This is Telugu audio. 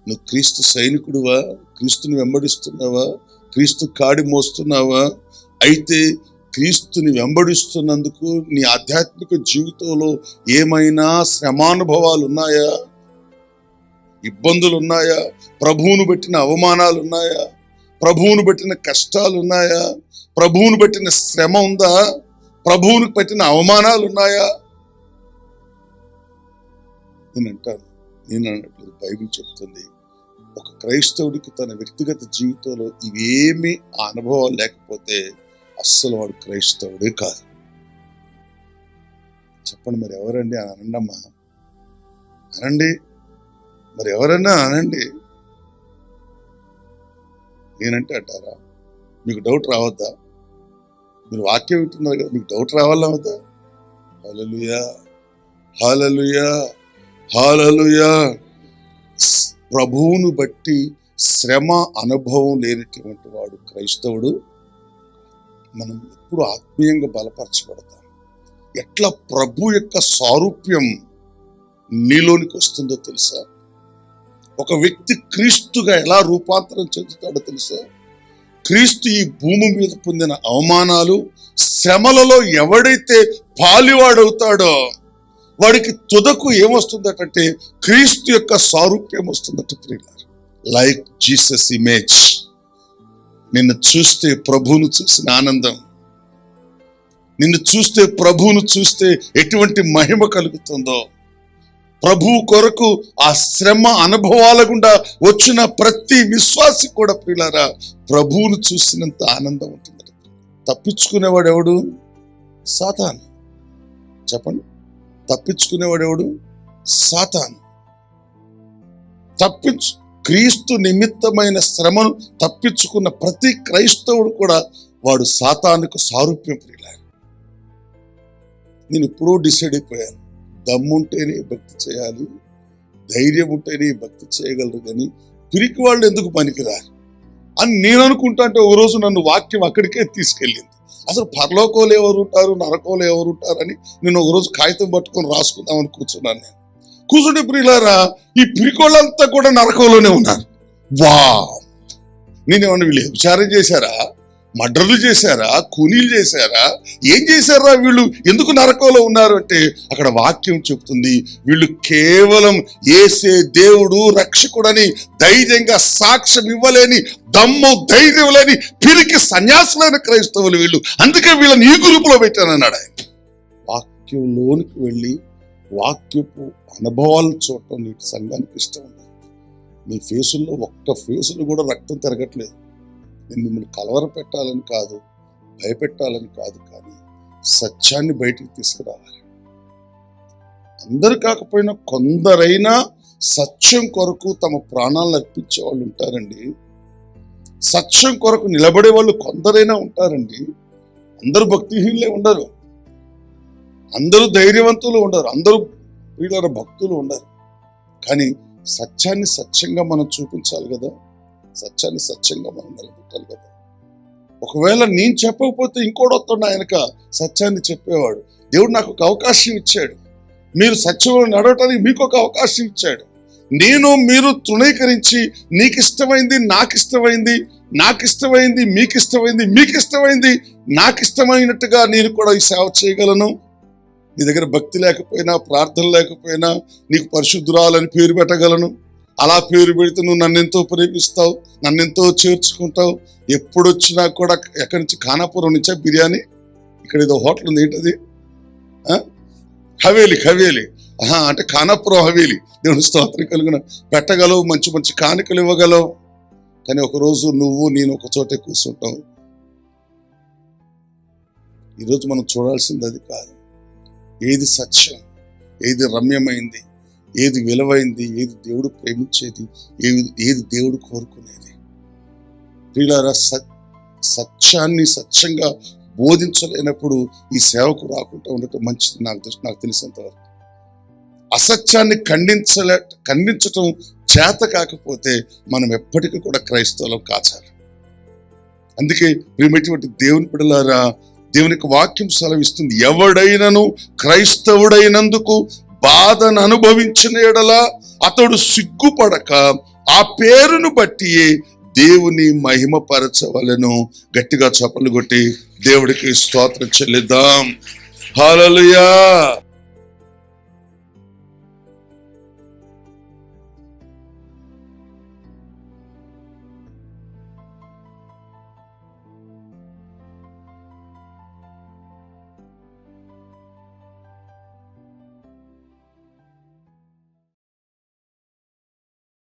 నువ్వు క్రీస్తు సైనికుడువా? క్రీస్తుని వెంబడిస్తున్నావా? క్రీస్తు కాడి మోస్తున్నావా? అయితే క్రీస్తుని వెంబడిస్తున్నందుకు నీ ఆధ్యాత్మిక జీవితంలో ఏమైనా శ్రమానుభవాలు ఉన్నాయా? ఇబ్బందులు ఉన్నాయా? ప్రభువును పెట్టిన అవమానాలు ఉన్నాయా? ప్రభువును పెట్టిన కష్టాలు ఉన్నాయా? ప్రభువును పెట్టిన శ్రమ ఉందా? ప్రభువును పెట్టిన అవమానాలు ఉన్నాయా? నేను అన్నట్లు బైబిల్ చెప్తుంది, ఒక క్రైస్తవుడికి తన వ్యక్తిగత జీవితంలో ఇవేమీ ఆ అనుభవాలు లేకపోతే అస్సలు వాడు క్రైస్తవుడే కాదు. చెప్పండి, మరి ఎవరండి అని అనండమ్మా, అనండి, మరి ఎవరన్నా అనండి. నేనంటే అంటారా? మీకు డౌట్ రావద్దా? మీరు వాక్యం వింటున్నారు కదా, మీకు డౌట్ రావాలా వద్దా? హల్లెలూయా, హల్లెలూయా, హల్లెలూయా. ప్రభువును బట్టి శ్రమ అనుభవం లేనటువంటి వాడు క్రైస్తవుడు. మనం ఎప్పుడు ఆత్మీయంగా బలపరచబడతాం. ఎట్లా ప్రభు యొక్క సారూప్యం నీలోనికి వస్తుందో తెలుసా? ఒక వ్యక్తి క్రీస్తుగా ఎలా రూపాంతరం చెందుతాడో తెలుసా? క్రీస్తు ఈ భూమి మీద పొందిన అవమానాలు, శ్రమలలో ఎవడైతే పాలివాడవుతాడో వాడికి తుదకు ఏమొస్తుందటంటే క్రీస్తు యొక్క సారూప్యం వస్తుందట. Like Jesus image. నిన్ను చూస్తే ప్రభువును చూసిన ఆనందం, నిన్ను చూస్తే ప్రభువును చూస్తే ఎటువంటి మహిమ కలుగుతుందో, ప్రభువు కొరకు ఆ శ్రమ అనుభవాల గుండా వచ్చిన ప్రతి విశ్వాసి కూడా ప్రియులారా ప్రభువును చూసినంత ఆనందం ఉంటుంది. తప్పించుకునేవాడు ఎవడు? సాతాను. చెప్పండి, తప్పించుకునేవాడు ఎవడు? సాతాను. క్రీస్తు నిమిత్తమైన శ్రమను తప్పించుకున్న ప్రతి క్రైస్తవుడు కూడా వాడు సాతానుకు సారూప్యం. ప్రియులారా, నేను ఎప్పుడో డిసైడ్ అయిపోయాను, దమ్ముంటేనే భక్తి చేయాలి, ధైర్యం ఉంటేనే భక్తి చేయగలరు, కానీ పిరికి వాళ్ళు ఎందుకు పనికిరారు అని నేను అనుకుంటా. అంటే ఒక రోజు నన్ను వాక్యం అక్కడికే తీసుకెళ్ళింది. అసలు పరలోకంలో ఎవరు ఉంటారు, నరకంలో ఎవరు ఉంటారు అని నేను ఒక రోజు కాగితం పట్టుకొని రాసుకుందామని కూర్చున్నాను. నేను కూర్చుంటే ప్రియులారా ఈ పిరికోళ్ళంతా కూడా నరకంలోనే ఉన్నారు. వా, నేనేమన్నా వీళ్ళు విచారం చేశారా? మర్డర్లు చేశారా? కూనీలు చేశారా? ఏం చేశారా వీళ్ళు? ఎందుకు నరకంలో ఉన్నారు అంటే అక్కడ వాక్యం చెప్తుంది, వీళ్ళు కేవలం యేసే దేవుడు రక్షకుడని ధైర్యంగా సాక్ష్యం ఇవ్వలేని, దమ్ము ధైర్యం లేని పిరికి సన్యాసులైన క్రైస్తవులు వీళ్ళు, అందుకే వీళ్ళని ఈ గ్రూపులో పెట్టానన్నాడు ఆయన. వాక్యంలోనికి వెళ్ళి వాక్యపు అనుభవాలను చూడటం నీటి సంఘానికి ఇష్టం ఉంది. మీ ఫేసుల్లో ఒక్క ఫేసులు కూడా రక్తం తిరగట్లేదు. నేను మిమ్మల్ని కలవర పెట్టాలని కాదు, భయపెట్టాలని కాదు, కానీ సత్యాన్ని బయటికి తీసుకురావాలి. అందరు కాకపోయినా కొందరైనా సత్యం కొరకు తమ ప్రాణాలను అర్పించే వాళ్ళు ఉంటారండి. సత్యం కొరకు నిలబడే వాళ్ళు కొందరైనా ఉంటారండి. అందరూ భక్తిహీనులే ఉండరు, అందరూ ధైర్యవంతులు ఉండరు, అందరూ వీళ్ళ భక్తులు ఉండరు. కానీ సత్యాన్ని సత్యంగా మనం చూపించాలి కదా, సత్యాన్ని సత్యంగా మనం నిలబెట్టాలి కదా. ఒకవేళ నేను చెప్పకపోతే ఇంకోటి వస్తాడు ఆయనక సత్యాన్ని చెప్పేవాడు. దేవుడు నాకు ఒక అవకాశం ఇచ్చాడు, మీరు సత్యంలో నడవటానికి మీకు ఒక అవకాశం ఇచ్చాడు. మీరు తృణీకరించి నీకు ఇష్టమైంది నాకు ఇష్టమైంది, నాకు ఇష్టమైంది మీకు ఇష్టమైంది, మీకు ఇష్టమైంది నాకు ఇష్టమైనట్టుగా నేను కూడా ఈ సేవ చేయగలను. నీ దగ్గర భక్తి లేకపోయినా, ప్రార్థన లేకపోయినా నీకు పరిశుద్ధురాలని పేరు పెట్టగలను. అలా పేరు పెడితే నువ్వు నన్నెంతో ప్రేమిస్తావు, నన్నెంతో చేర్చుకుంటావు. ఎప్పుడు వచ్చినా కూడా ఎక్కడి నుంచి, ఖానాపురం నుంచా బిర్యానీ, ఇక్కడ ఏదో హోటల్ ఉంది, ఏంటది హవేలి అంటే ఖానాపురం హవేలి. దేవుని స్తోత్రం కలుగున పెట్టగలవు, మంచి మంచి కానుకలు ఇవ్వగలవు. కానీ ఒకరోజు నువ్వు నేను ఒక చోటే కూర్చుంటావు. ఈరోజు మనం చూడాల్సింది అది కాదు. ఏది సత్యం, ఏది రమ్యమైంది, ఏది విలువైంది, ఏది దేవుడు ప్రేమించేది, ఏది దేవుడు కోరుకునేది. ప్రియులారా, సత్యాన్ని సత్యంగా బోధించలేనప్పుడు ఈ సేవకు రాకుండా ఉండటం మంచిది. నాకు తెలిసినంతవరకు అసత్యాన్ని ఖండించటం చేత కాకపోతే మనం ఎప్పటికీ కూడా క్రైస్తవులం కాచాలి. అందుకే ప్రియమైనటువంటి దేవుని బిడ్డలారా, దేవునికి వాక్యం సెలవిస్తుంది, ఎవడైనను క్రైస్తవుడైనందుకు బాధను అనుభవించిన ఎడల అతడు సిగ్గుపడక ఆ పేరును బట్టి దేవుని మహిమపరచవలెను. గట్టిగా చప్పట్లు కొట్టి దేవుడికి స్తోత్రం చెల్లిద్దాం. హల్లెలూయా.